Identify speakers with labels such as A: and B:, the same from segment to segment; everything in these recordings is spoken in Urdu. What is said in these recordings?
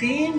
A: 3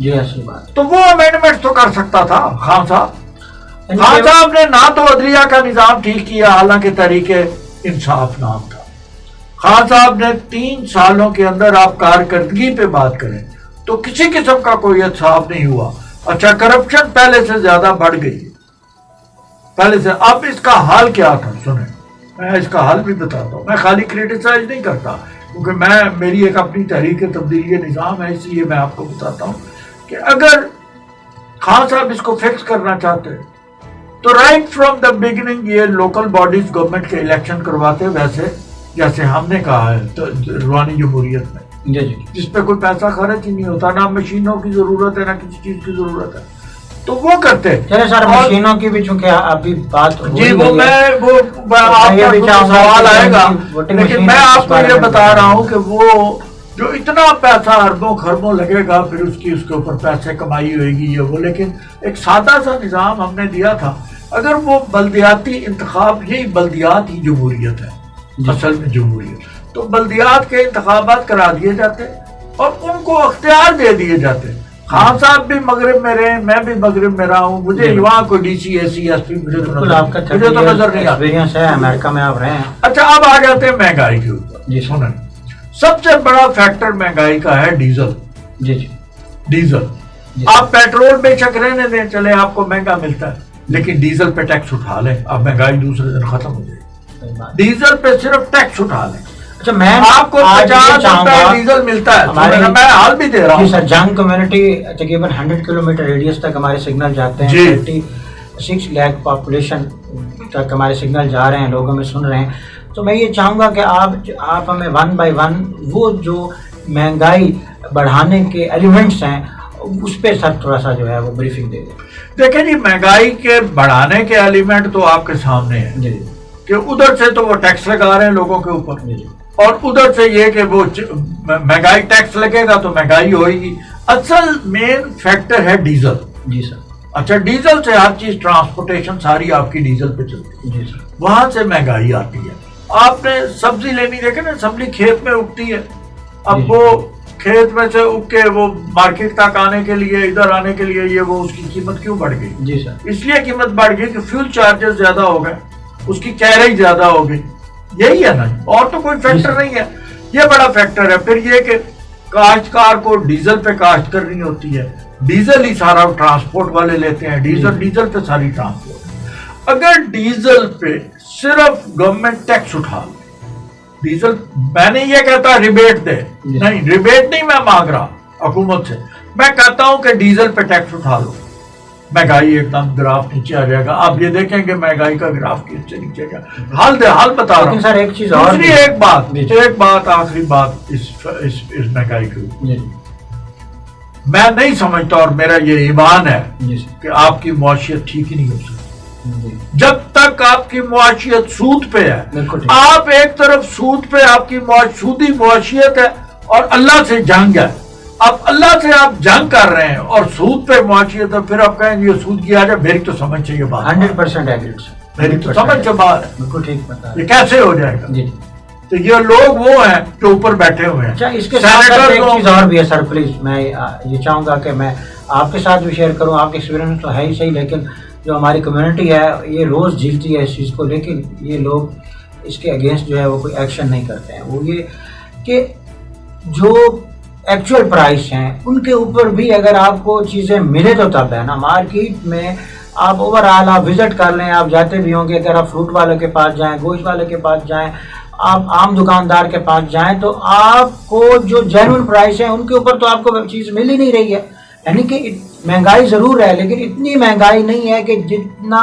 B: جی ایسی بات.
A: تو وہ امینڈمنٹ تو کر سکتا تھا خان صاحب. خان صاحب نے نہ تو عدلیہ کا نظام ٹھیک کیا حالانکہ تحریک انصاف نام تھا. خان صاحب نے 3 سالوں کے اندر آپ کارکردگی پہ بات کریں تو کسی قسم کا کوئی انصاف نہیں ہوا. اچھا کرپشن پہلے سے زیادہ بڑھ گئی پہلے سے. اب اس کا حل کیا تھا سنیں, میں اس کا حل بھی بتاتا ہوں. میں خالی کریٹیسائز نہیں کرتا کیونکہ میری ایک اپنی تحریک تبدیلی نظام ہے, اس لیے میں آپ کو بتاتا ہوں کہ اگر خان صاحب اس کو فکس کرنا چاہتے تو رائٹ فرام دا بگننگ یہ لوکل باڈیز گورنمنٹ کے الیکشن کرواتے ویسے جیسے ہم نے کہا ہے تو روحانی جمہوریت میں جس پہ کوئی پیسہ خرچ ہی نہیں ہوتا, نہ مشینوں کی ضرورت ہے نہ کسی چیز کی ضرورت ہے, تو وہ کرتے.
B: چلے سر مشینوں کی بھی چونکہ ابھی بات
A: جی وہ آپ کا سوال آئے گا, لیکن میں آپ کو یہ بتا رہا ہوں کہ وہ جو اتنا پیسہ اربوں خربوں لگے گا پھر اس کے اوپر پیسے کمائی ہوئے گی یہ وہ, لیکن ایک سادہ سا نظام ہم نے دیا تھا. اگر وہ بلدیاتی انتخاب, یہی بلدیات ہی جمہوریت ہے اصل میں جمہوریت, تو بلدیات کے انتخابات کرا دیے جاتے اور ان کو اختیار دے دیے جاتے. خان صاحب بھی مغرب میں رہے, میں بھی مغرب میں رہا ہوں, مجھے وہاں کوئی D C S C S P مجھے تو نظر نہیں آتا.
B: امریکہ میں آپ رہے ہیں.
A: اچھا اب آ جاتے ہیں مہنگائی کے اوپر.
B: جی
A: سنیں, سب سے بڑا فیکٹر مہنگائی کا ہے ڈیزل.
B: جی جی
A: ڈیزل. آپ پیٹرول بے شک رہنے دیں, چلے آپ کو مہنگا ملتا ہے, لیکن ڈیزل پہ ٹیکس اٹھا لیں, اب مہنگائی دوسرے دن ختم ہو جائے گی. ڈیزل پہ صرف ٹیکس اٹھا لیں.
B: اچھا میں
A: آپ کو 50 روپے ڈیزل ملتا ہے, میں حال بھی دے رہا ہوں.
B: سر جنگ کمیونٹی تقریباً 100 کلومیٹر ریڈیس تک ہمارے سگنل جاتے ہیں. 36 لاکھ پاپولیشن تک ہمارے سگنل جا رہے ہیں, لوگوں میں سن رہے ہیں. تو میں یہ چاہوں گا کہ آپ ہمیں 1 بائی 1 وہ جو مہنگائی بڑھانے کے ایلیمنٹس ہیں اس پہ سر تھوڑا سا جو ہے وہ بریفنگ دے دیں.
A: دیکھیں جی, مہنگائی کے بڑھانے کے ایلیمنٹ تو آپ کے سامنے ہیں
B: جی
A: کہ ادھر سے تو وہ ٹیکس لگا رہے ہیں لوگوں کے اوپر, اور ادھر سے یہ کہ وہ مہنگائی ٹیکس لگے گا تو مہنگائی ہوئے گی. اصل مین فیکٹر ہے ڈیزل.
B: جی سر.
A: اچھا ڈیزل سے ہر چیز ٹرانسپورٹیشن ساری آپ کی ڈیزل پہ چلتی ہے.
B: جی سر.
A: وہاں سے مہنگائی آتی ہے. آپ نے سبزی لینی, دیکھیں نا سبزی کھیت میں اگتی ہے, اب وہ کھیت میں سے اگ کے وہ مارکیٹ تک آنے کے لیے, ادھر آنے کے لیے یہ وہ اس کی قیمت کیوں بڑھ گئی؟
B: جی سر. اس
A: لیے قیمت بڑھ گئی کہ فیول چارجز زیادہ ہو گئے, اس کی کیریج زیادہ ہو گئی. یہی ہے نا, اور تو کوئی فیکٹر نہیں ہے. یہ بڑا فیکٹر ہے. پھر یہ کہ کاشتکار کو ڈیزل پہ کاشت کرنی ہوتی ہے, ڈیزل ہی سارا ٹرانسپورٹ والے لیتے ہیں, ڈیزل پہ ساری ٹرانسپورٹ. اگر ڈیزل پہ صرف گورنمنٹ ٹیکس اٹھا لے, ڈیزل, میں نہیں یہ کہتا ریبیٹ دے, نہیں ریبیٹ نہیں میں مانگ رہا حکومت سے, میں کہتا ہوں کہ ڈیزل پہ ٹیکس اٹھا لو, مہنگائی ایک دم گراف نیچے آ جائے گا. آپ یہ دیکھیں گے مہنگائی کا گراف کس سے نیچے گا. حال بتا رہا ہوں
B: سر. ایک چیز اور,
A: دوسری ایک بات آخری بات اس مہنگائی کی, میں نہیں سمجھتا اور میرا یہ ایمان ہے کہ آپ کی معاشیت ٹھیک ہی نہیں ہو سکتی جب تک آپ کی معاشیت سود پہ ہے. آپ ایک طرف سود پہ آپ کی سودی معاشیت ہے اور اللہ سے جنگ ہے. اب اللہ سے آپ جنگ کر رہے ہیں اور سود پہ معاشیت ہے, پھر آپ کہیں یہ سود کیا جائے. میری تو سمجھ سے یہ بات
B: 100% ایگریڈ,
A: میری تو سمجھ سے بات ہے.
B: بالکل ٹھیک بتا. یہ
A: کیسے ہو جائے گا؟ تو یہ لوگ وہ ہیں جو اوپر بیٹھے ہوئے ہیں.
B: اچھا اس کے ساتھ ایک چیز اور بھی ہے سر, پلیز میں یہ چاہوں گا کہ میں آپ کے ساتھ بھی شیئر کروں. آپ کے ایکسپیرینس تو ہے ہی صحیح, لیکن جو ہماری کمیونٹی ہے یہ روز جھیلتی ہے اس چیز کو, لیکن یہ لوگ اس کے اگینسٹ جو ہے وہ کوئی ایکشن نہیں کرتے ہیں. وہ یہ کہ جو ایکچوئل پرائس ہیں ان کے اوپر بھی اگر آپ کو چیزیں ملے تو تب ہے نا. مارکیٹ میں آپ اوور آل آپ وزٹ کر لیں, آپ جاتے بھی ہوں گے, اگر آپ فروٹ والے کے پاس جائیں, گوشت والے کے پاس جائیں, آپ عام دکاندار کے پاس جائیں, تو آپ کو جو جینوئن پرائس ہیں ان کے اوپر تو آپ کو چیز مل ہی نہیں رہی ہے. یعنی کہ مہنگائی ضرور ہے لیکن اتنی مہنگائی نہیں ہے کہ جتنا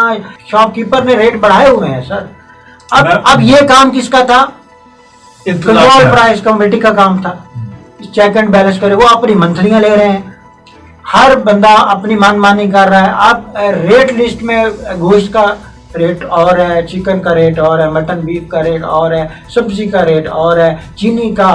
B: شاپ کیپر نے ریٹ بڑھائے ہوئے ہیں سر. اب یہ کام کس کا تھا؟ کنٹرول پرائس کمیٹی کا کام تھا. چیک اینڈ بیلنس کرے, وہ اپنی منتھلیاں لے رہے ہیں, ہر بندہ اپنی مان مانی کر رہا ہے. آپ ریٹ لسٹ میں گوشت کا ریٹ اور ہے, چکن کا ریٹ اور ہے, مٹن بیف کا ریٹ اور ہے, سبزی کا ریٹ اور ہے, چینی کا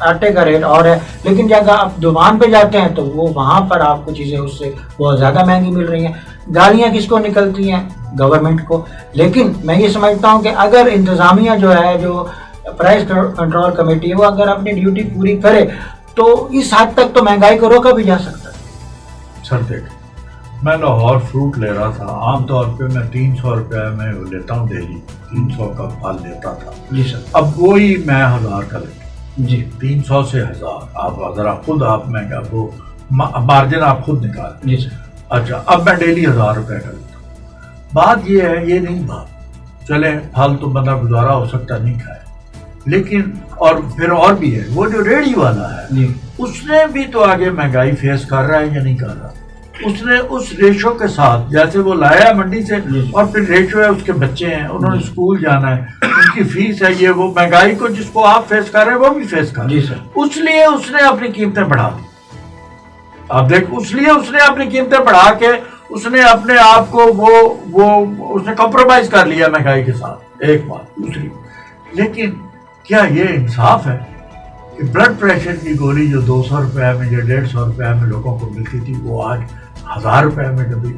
B: آٹے کا ریٹ اور ہے, لیکن جب آپ دکان پہ جاتے ہیں تو وہ وہاں پر آپ کو چیزیں اس سے بہت زیادہ مہنگی مل رہی ہیں. گالیاں کس کو نکلتی ہیں؟ گورنمنٹ کو. لیکن میں یہ سمجھتا ہوں کہ اگر انتظامیہ جو ہے, جو پرائس کنٹرول کمیٹی ہے, وہ اگر اپنی ڈیوٹی پوری کرے تو اس حد تک تو مہنگائی کو روکا بھی جا سکتا ہے.
A: سر دیکھ میں لاہور فروٹ لے رہا تھا، عام طور پہ میں 300 روپے میں لیتا ہوں ڈیلی، 300 کا پھل لیتا تھا
B: جی سر،
A: اب وہی میں 1000 کا لیتا
B: جی
A: 300 سے 1000 آپ ذرا خود آپ میں کیا وہ مارجن آپ خود نکال.
B: جی سر،
A: اچھا اب میں ڈیلی 1000 روپے کا لیتا ہوں. بات یہ ہے، یہ نہیں بات چلے پھل تو بندہ گزارا ہو سکتا نہیں کھائے، لیکن اور پھر اور بھی ہے وہ جو ریڑھی والا ہے
B: جی
A: اس نے بھی تو آگے مہنگائی فیس کر رہا ہے یا نہیں کر رہا. اس نے اس ریشو کے ساتھ جیسے وہ لایا ہے منڈی سے، اور پھر ریشو ہے اس کے بچے ہیں، انہوں نے اسکول جانا ہے، ان کی فیس ہے، یہ وہ مہنگائی کو جس کو آپ فیس کر رہے ہیں وہ بھی فیس کر رہے
B: جی
A: ہیں.
B: سر،
A: اس لیے اس نے اپنی قیمتیں بڑھا دی. آپ دیکھ اس لیے اس نے اپنی قیمتیں بڑھا کے اس نے اپنے آپ کو وہ اس نے کمپرومائز کر لیا مہنگائی کے ساتھ. ایک بات. دوسری، لیکن کیا یہ انصاف ہے کہ بلڈ پریشر کی گولی جو 200 روپے میں یا 150 روپے میں لوگوں کو ملتی تھی وہ آج 1000 روپے میں کبھی؟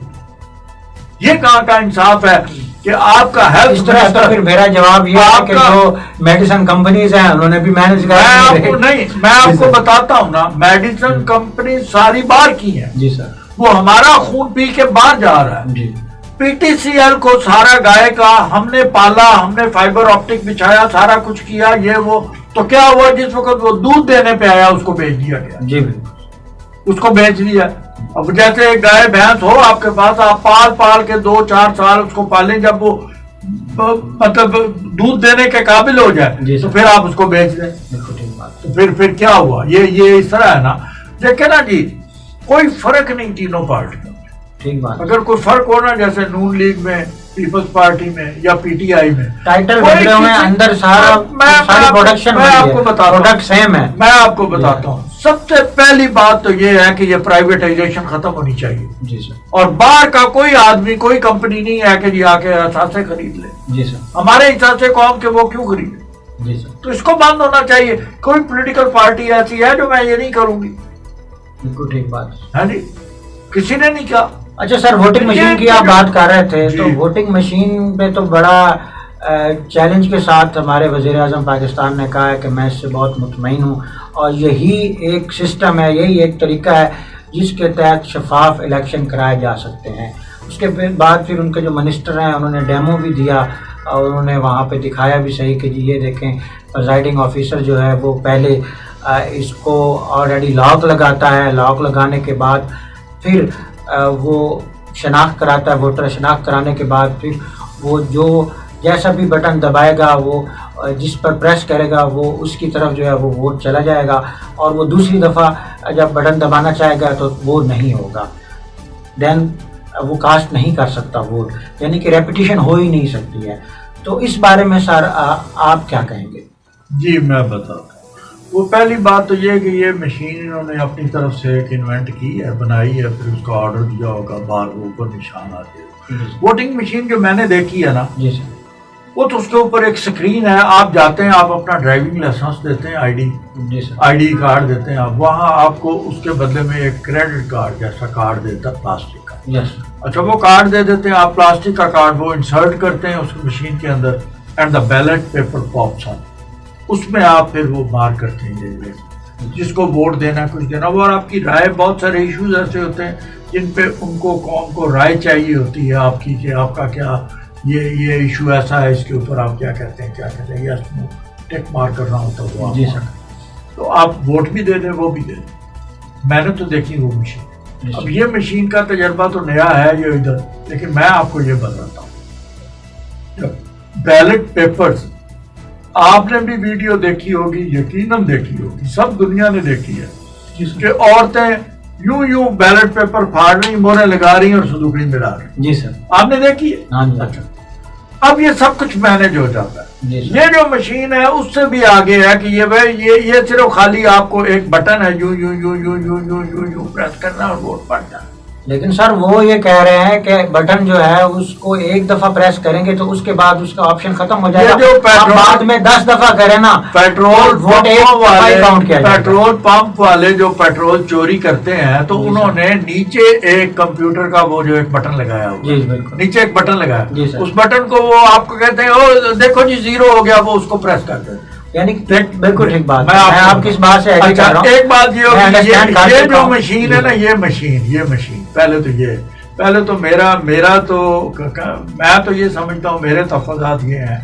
A: یہ کہاں کا انصاف ہے کہ آپ کا
B: اس
A: ہیلتھ
B: طرح تو پھر میرا جواب یہ ہے کہ جو میڈیسن کمپنیز ہیں انہوں نے بھی مینج
A: میں آپ کو
B: کیا.
A: نہیں، میں آپ کو بتاتا ہوں نا، میڈیسن کمپنی ساری باہر کی ہیں،
B: جی سر،
A: وہ ہمارا خون پی کے باہر جا رہا ہے.
B: جی
A: پی ٹی سی ایل کو سارا گائے کا ہم نے پالا، ہم نے فائبر آپٹک بچھایا، سارا کچھ کیا، یہ وہ تو کیا ہوا جس وقت وہ دودھ دینے پہ آیا اس کو بیچ دیا گیا،
B: جی بالکل،
A: اس کو بیچ دیا. اب جیسے گائے بھینس ہو آپ کے پاس، آپ پال کے 2-4 سال اس کو پالیں، جب وہ مطلب دودھ دینے کے قابل ہو جائے تو پھر آپ اس کو بیچ دیں.
B: بالکل ٹھیک بات.
A: تو پھر کیا ہوا؟ یہ اس طرح ہے نا. دیکھیں نا جی، کوئی فرق نہیں تینوں پارٹیوں میں.
B: ٹھیک بات.
A: اگر کوئی فرق ہونا جیسے نون لیگ میں، پیپلز پارٹی میں یا پی ٹی آئی میں،
B: ٹائٹل بدلے ہوئے ہیں، اندر ساری پروڈکشن
A: میں آپ کو بتاتا ہوں،
B: پروڈکٹ سیم ہے.
A: میں آپ کو بتاتا ہوں، سب سے پہلی بات تو یہ ہے کہ یہ پرائیویٹائزیشن ختم ہونی چاہیے.
B: جی سر،
A: اور باہر کا کوئی آدمی، کوئی کمپنی نہیں ہے کہ جی آ کے اثاثے خرید لے.
B: جی سر،
A: ہمارے اثاثے قوم کے وہ کیوں خریدے؟
B: جی سر،
A: تو اس کو بند ہونا چاہیے. کوئی پولیٹیکل پارٹی ایسی ہے جو میں یہ نہیں کروں گی؟
B: بالکل ٹھیک بات.
A: ہے جی، کسی نے نہیں کہا.
B: اچھا سر، ووٹنگ مشین کی آپ بات کر رہے تھے، تو ووٹنگ مشین پہ تو بڑا چیلنج کے ساتھ ہمارے وزیر اعظم پاکستان نے کہا ہے کہ میں اس سے بہت مطمئن ہوں، اور یہی ایک سسٹم ہے، یہی ایک طریقہ ہے جس کے تحت شفاف الیکشن کرائے جا سکتے ہیں. اس کے بعد پھر ان کے جو منسٹر ہیں انہوں نے ڈیمو بھی دیا، اور انہوں نے وہاں پہ دکھایا بھی صحیح کہ جی یہ دیکھیں پریزائڈنگ آفیسر جو ہے وہ پہلے اس کو آلریڈی لاک لگاتا ہے، لاک لگانے کے بعد پھر وہ شناخت کراتا ہے، ووٹر شناخت کرانے کے بعد پھر وہ جو جیسا بھی بٹن دبائے گا، وہ جس پر پریس کرے گا وہ اس کی طرف جو ہے وہ ووٹ چلا جائے گا، اور وہ دوسری دفعہ جب بٹن دبانا چاہے گا تو وہ نہیں ہوگا، دین وہ کاسٹ نہیں کر سکتا ووٹ، یعنی کہ ریپیٹیشن ہو ہی نہیں سکتی ہے. تو اس بارے میں سر آپ کیا کہیں گے؟
A: جی میں بتاتا ہوں. وہ پہلی بات تو یہ کہ یہ مشین انہوں نے اپنی طرف سے ایک انوینٹ کی ہے، بنائی ہے، پھر اس کا آرڈر دیا ہوگا، باہر وہ اوپر نشان آتے ہیں. ووٹنگ مشین جو میں نے دیکھی ہے نا،
B: جی سر،
A: وہ تو اس کے اوپر ایک سکرین ہے، آپ جاتے ہیں، آپ اپنا ڈرائیونگ لائسنس دیتے ہیں،
B: جی سر،
A: آئی ڈی کارڈ دیتے ہیں، آپ وہاں آپ کو اس کے بدلے میں ایک کریڈٹ کارڈ جیسا کارڈ دیتا ہے پلاسٹک کا.
B: یس،
A: اچھا وہ کارڈ دے دیتے ہیں، آپ پلاسٹک کا کارڈ وہ انسرٹ کرتے ہیں اس مشین کے اندر، and the ballot paper pops on, اس میں آپ پھر وہ مار کرتے ہیں جس کو ووٹ دینا، کچھ دینا وہ، اور آپ کی رائے. بہت سارے ایشوز ایسے ہوتے ہیں جن پہ ان کو قوم کو رائے چاہیے ہوتی ہے آپ کی کہ آپ کا کیا یہ ایشو ایسا ہے، اس کے اوپر آپ کیا کہتے ہیں، کیا کہتے ہیں، یس نو ٹک مار کرنا ہوتا ہے وہ.
B: جی سر،
A: تو آپ ووٹ بھی دے دیں، وہ بھی دے دیں. میں نے تو دیکھی وہ مشین. اب یہ مشین کا تجربہ تو نیا ہے یہ ادھر، لیکن میں آپ کو یہ بتاتا ہوں، بیلٹ پیپرز آپ نے بھی ویڈیو دیکھی ہوگی، یقیناً دیکھی ہوگی، سب دنیا نے دیکھی ہے کہ عورتیں یوں بیلٹ پیپر پھاڑ رہی، موریں لگا رہی اور صندوقڑی میں ڈال رہی.
B: جی سر،
A: آپ نے دیکھی ہے؟
B: ہاں جی.
A: اچھا، اب یہ سب کچھ مینج ہو جاتا ہے.
B: جی سر،
A: یہ جو مشین ہے اس سے بھی آگے ہے کہ یہ صرف خالی آپ کو ایک بٹن ہے، یوں پریس کرنا اور ووٹ پڑ جانا.
B: لیکن سر وہ یہ کہہ رہے ہیں کہ بٹن جو ہے اس کو ایک دفعہ پریس کریں گے تو اس کے بعد اس کا آپشن ختم ہو جائے گا. آپ بعد میں 10 دفعہ کریں نا،
A: پیٹرول پمپ والے جو پیٹرول چوری کرتے ہیں تو انہوں نے نیچے ایک کمپیوٹر کا وہ جو ایک بٹن لگایا ہوا،
B: جی بالکل،
A: نیچے ایک بٹن لگایا،
B: جی سر،
A: اس بٹن کو وہ آپ کو کہتے ہیں او دیکھو جی 0 ہو گیا، وہ اس کو پریس کرتے ہیں،
B: یعنی بالکل ٹھیک بات،
A: میں
B: آپ کی اس بات سے ایگری کر رہا ہوں۔
A: ایک بات یہ ہوگی، یہ جو
B: ہوں
A: مشین ہے نا، یہ مشین پہلے تو میرا میں تو یہ سمجھتا ہوں، میرے تفضیلات یہ ہیں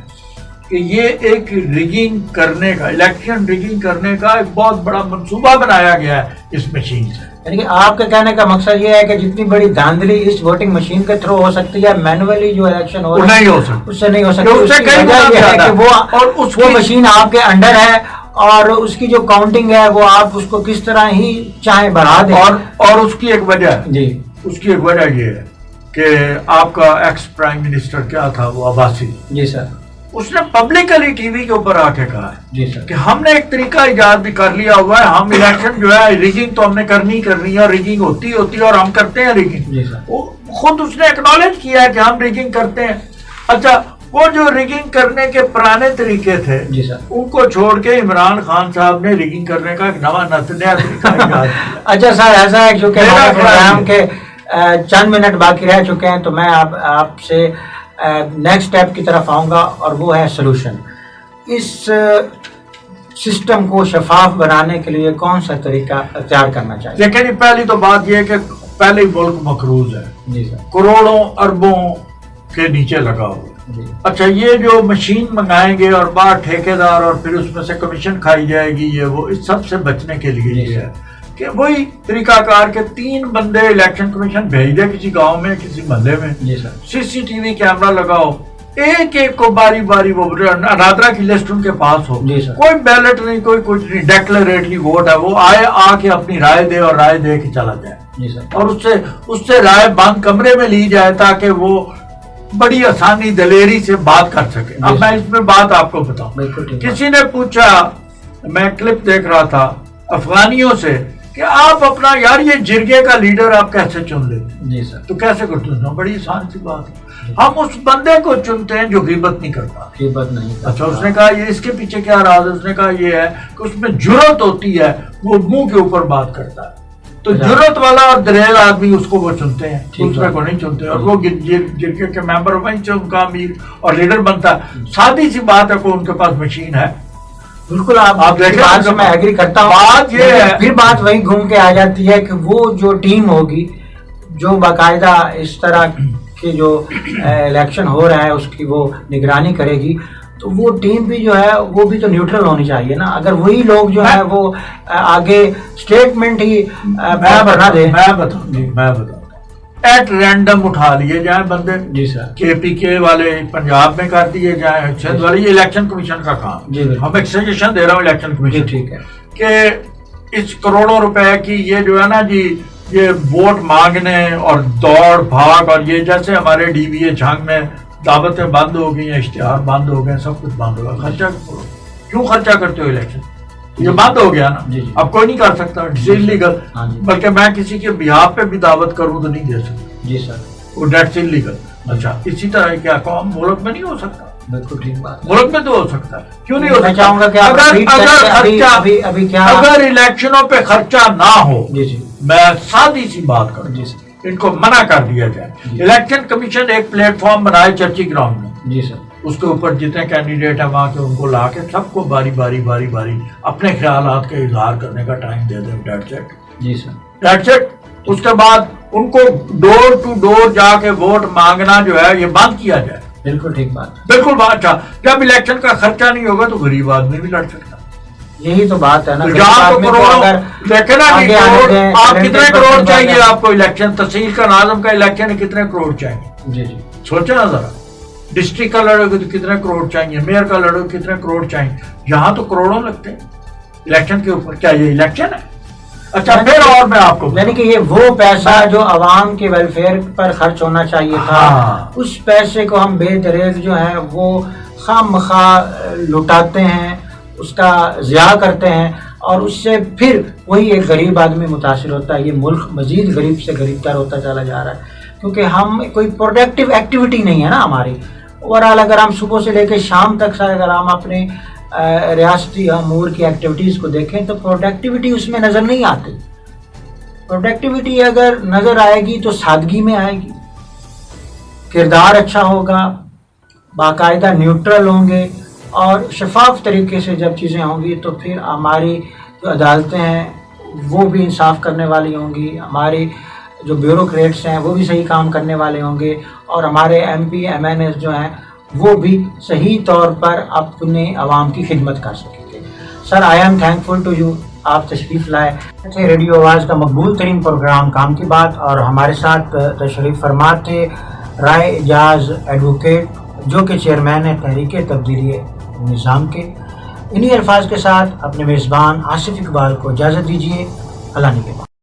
A: کہ یہ ایک ریگنگ کرنے کا، الیکشن ریگنگ کرنے کا ایک بہت بڑا منصوبہ بنایا گیا ہے اس مشین سے۔
B: یعنی کہ آپ کا کہنے کا مقصد یہ ہے کہ جتنی بڑی دھاندلی اس ووٹنگ مشین کے تھرو ہو سکتی ہے، مینولی جو الیکشن ہو
A: نہیں ہو سکتی،
B: اس سے نہیں ہو سکتی۔
A: اس سے کئی گنا زیادہ،
B: اور وہ مشین آپ کے انڈر ہے، اور اس کی جو کاؤنٹنگ ہے وہ آپ اس کو کس طرح ہی چاہیں بڑھا دیں۔
A: اور اس کی ایک وجہ ہے
B: جی،
A: اس کی ایک وجہ یہ ہے کہ آپ کا ایکس پرائم منسٹر کیا تھا، وہ عباسی،
B: جی سر،
A: اس نے پبلکلی ٹی وی کے اوپر آ کے کہا ہے
B: جی سر،
A: کہ ہم نے ایک طریقہ ایجاد بھی کر لیا ہوا ہے، ہم الیکشن جو ہے ریگنگ تو ہم نے کرنی ہے، اور ریگنگ ہوتی ہے اور ہم کرتے ہیں ریگنگ۔
B: جی سر،
A: وہ خود اس نے ایکنالج کیا ہے کہ ہم ریگنگ کرتے ہیں۔ اچھا، وہ جو ریگنگ کرنے کے پرانے طریقے تھے،
B: جی سر،
A: ان کو چھوڑ کے عمران خان صاحب نے ریگنگ کرنے کا ایک نیا طریقہ ایجاد کیا۔
B: اچھا سر، ایسا ہے چونکہ ہمارے پروگرام کے چند منٹ باقی رہ چکے ہیں، تو میں آپ سے نیکسٹ اسٹیپ کی طرف آؤں گا، اور وہ ہے سلوشن۔ اس سسٹم کو شفاف بنانے کے لیے کون سا طریقہ اختیار کرنا چاہیے؟
A: لیکن پہلی تو بات یہ ہے کہ پہلے ہی ملک مقروض ہے،
B: جی سر،
A: کروڑوں اربوں کے نیچے لگا ہوا۔
B: جی،
A: اچھا، یہ جو مشین منگائیں گے اور باہر ٹھیکیدار اور پھر اس میں سے کمیشن کھائی جائے گی، یہ وہ اس سب سے بچنے کے لیے یہ ہے کہ وہی طریقہ کار کے 3 بندے الیکشن کمیشن بھیج دے کسی گاؤں میں، کسی محلے میں،
B: جی سر،
A: سی سی ٹی وی کیمرہ لگاؤ، ایک ایک کو باری باری وہ نادرا کی لسٹ ان کے پاس ہو،
B: جی سر،
A: کوئی بیلٹ نہیں، کوئی کچھ نہیں، ڈیکلریٹلی ووٹ ہے، وہ آ کے اپنی رائے دے اور رائے دے کے چلا جائے،
B: جی سر،
A: اور اس سے رائے بند کمرے میں لی جائے تاکہ وہ بڑی آسانی دلیری سے بات کر سکے۔ اب میں اس میں بات آپ کو بتاؤں،
B: بالکل ٹھیک،
A: کسی نے پوچھا، میں کلپ دیکھ رہا تھا افغانیوں سے کہ آپ اپنا یار یہ جرگے کا لیڈر آپ کیسے چن لیتے؟
B: جی سر،
A: تو کیسے کرتے ہیں؟ بڑی آسان سی بات ہے، ہم اس بندے کو چنتے ہیں جو غیبت نہیں کرتا۔
B: غیبت نہیں کرتا۔
A: اچھا، اس نے کہا یہ اس کے پیچھے کیا راز ہے؟ اس نے کہا یہ ہے کہ اس میں جرت ہوتی ہے، وہ منہ کے اوپر بات کرتا ہے، تو جرت والا اور دلیل آدمی اس کو وہ چنتے ہیں، دوسرے کو نہیں چنتے، اور وہ جرگے کے ممبر وہیں سے ان کا امیر اور لیڈر بنتا ہے۔ سادی سی بات ہے، کوئی ان کے پاس مشین ہے۔
B: بالکل، آپ دیکھیں، بات سے میں ایگری کرتا ہوں۔
A: بات یہ ہے،
B: پھر بات وہیں گھوم کے آ جاتی ہے کہ وہ جو ٹیم ہوگی جو باقاعدہ اس طرح کے جو الیکشن ہو رہا ہے اس کی وہ نگرانی کرے گی، تو وہ ٹیم بھی جو ہے وہ بھی تو نیوٹرل ہونی چاہیے نا۔ اگر وہی لوگ جو ہے وہ آگے اسٹیٹمنٹ ہی بنا دیں۔
A: میں بتاؤں ایٹ رینڈم اٹھا لیے جائیں بندے،
B: جی سر،
A: کے پی کے والے پنجاب میں کر دیے جائیں، سندھ والے، یہ الیکشن کمیشن کا کام۔
B: جی بالکل،
A: ہم ایک سجیشن دے رہا ہوں الیکشن کمیشن،
B: ٹھیک ہے،
A: کہ اس کروڑوں روپے کی یہ جو ہے نا جی، یہ ووٹ مانگنے اور دوڑ بھاگ، اور یہ جیسے ہمارے ڈی بی اے چھانگ میں دعوتیں بند ہو گئی ہیں، اشتہار بند ہو گئے، سب کچھ بند ہو گیا، خرچہ کیوں خرچہ کرتے ہو الیکشن؟ یہ بند ہو گیا نا، اب کوئی نہیں کر سکتا، اٹس انلیگل، بلکہ میں کسی کے بیہاف پہ بھی دعوت کروں تو نہیں دے سکتا،
B: جی سر،
A: وہ دیٹس انلیگل۔ اچھا، اسی طرح کیا قوم ملک میں نہیں ہو سکتا؟
B: بالکل ٹھیک بات۔
A: ملک میں تو ہو سکتا ہے، کیوں نہیں ہو
B: میں
A: سکتا؟
B: چاہوں گا کہ ابھی کیا
A: اگر الیکشنوں پہ خرچہ نہ ہو،
B: جی جی،
A: میں سادی سی بات کروں،
B: جی سر،
A: ان کو منع کر دیا جائے۔ الیکشن کمیشن ایک پلیٹ فارم بنائے چرچی گراؤنڈ میں،
B: جی سر،
A: اس کے اوپر جتنے کینڈیڈیٹ ہیں وہاں کے ان کو لا کے سب کو باری باری اپنے خیالات کا اظہار کرنے کا ٹائم دے دیں، دیٹس اٹ،
B: جی سر،
A: دیٹس اٹ۔ اس کے بعد ان کو ڈور ٹو ڈور جا کے ووٹ مانگنا جو ہے یہ بند کیا جائے۔
B: بالکل ٹھیک بات،
A: بالکل بات۔ اچھا، جب الیکشن کا خرچہ نہیں ہوگا تو غریب آدمی بھی لڑ سکتا،
B: یہی تو بات ہے نا۔
A: جہاں تو کروڑوں، دیکھیں نا جی، آپ کتنے کروڑ چاہیے آپ کو الیکشن، تحصیل کا ناظم کا الیکشن کتنے کروڑ چاہیے؟
B: جی جی،
A: سوچیں نا ذرا، ڈسٹرکٹ کا لڑو گے تو کتنے کروڑ چاہیے، میئر کا لڑو کتنے کروڑ چاہیے، یہاں تو کروڑوں لگتے ہیں الیکشن کے اوپر۔ کیا یہ الیکشن ہے؟ اچھا، پھر اور میں آپ کو
B: یعنی کہ یہ وہ پیسہ جو عوام کے ویلفیئر پر خرچ ہونا چاہیے تھا، اس پیسے کو ہم بے دریغ جو ہے وہ خام مخواہ لٹاتے ہیں، اس کا ضیاع کرتے ہیں، اور اس سے پھر وہی ایک غریب آدمی متاثر ہوتا ہے۔ یہ ملک مزید غریب سے غریب تر ہوتا چلا جا رہا ہے، کیونکہ ہم کوئی پروڈکٹیو ایکٹیویٹی نہیں ہے نا ہماری۔ اوورآل اگر ہم صبح سے لے کے شام تک اگر ہم اپنے ریاستی امور کی ایکٹیویٹیز کو دیکھیں تو پروڈکٹیوٹی اس میں نظر نہیں آتی۔ پروڈکٹیوٹی اگر نظر آئے گی تو سادگی میں آئے گی، کردار اچھا ہوگا، باقاعدہ نیوٹرل ہوں گے، اور شفاف طریقے سے جب چیزیں ہوں گی تو پھر ہماری جو عدالتیں ہیں وہ بھی انصاف کرنے والی ہوں گی، ہماری جو بیوروکریٹس ہیں وہ بھی صحیح کام کرنے والے ہوں گے، اور ہمارے M P M N S جو ہیں وہ بھی صحیح طور پر اپنے عوام کی خدمت کر سکیں گے۔ Sir I am thankful to you, آپ تشریف لائے۔ ریڈیو آواز کا مقبول ترین پروگرام کام کی بات، اور ہمارے ساتھ تشریف فرما تھے رائے اعجاز ایڈوکیٹ جو کہ چیئرمین ہے تحریک تبدیلی نظام کے۔ انہی الفاظ کے ساتھ اپنے میزبان آصف اقبال کو اجازت دیجیے۔ اللہ نگہبان۔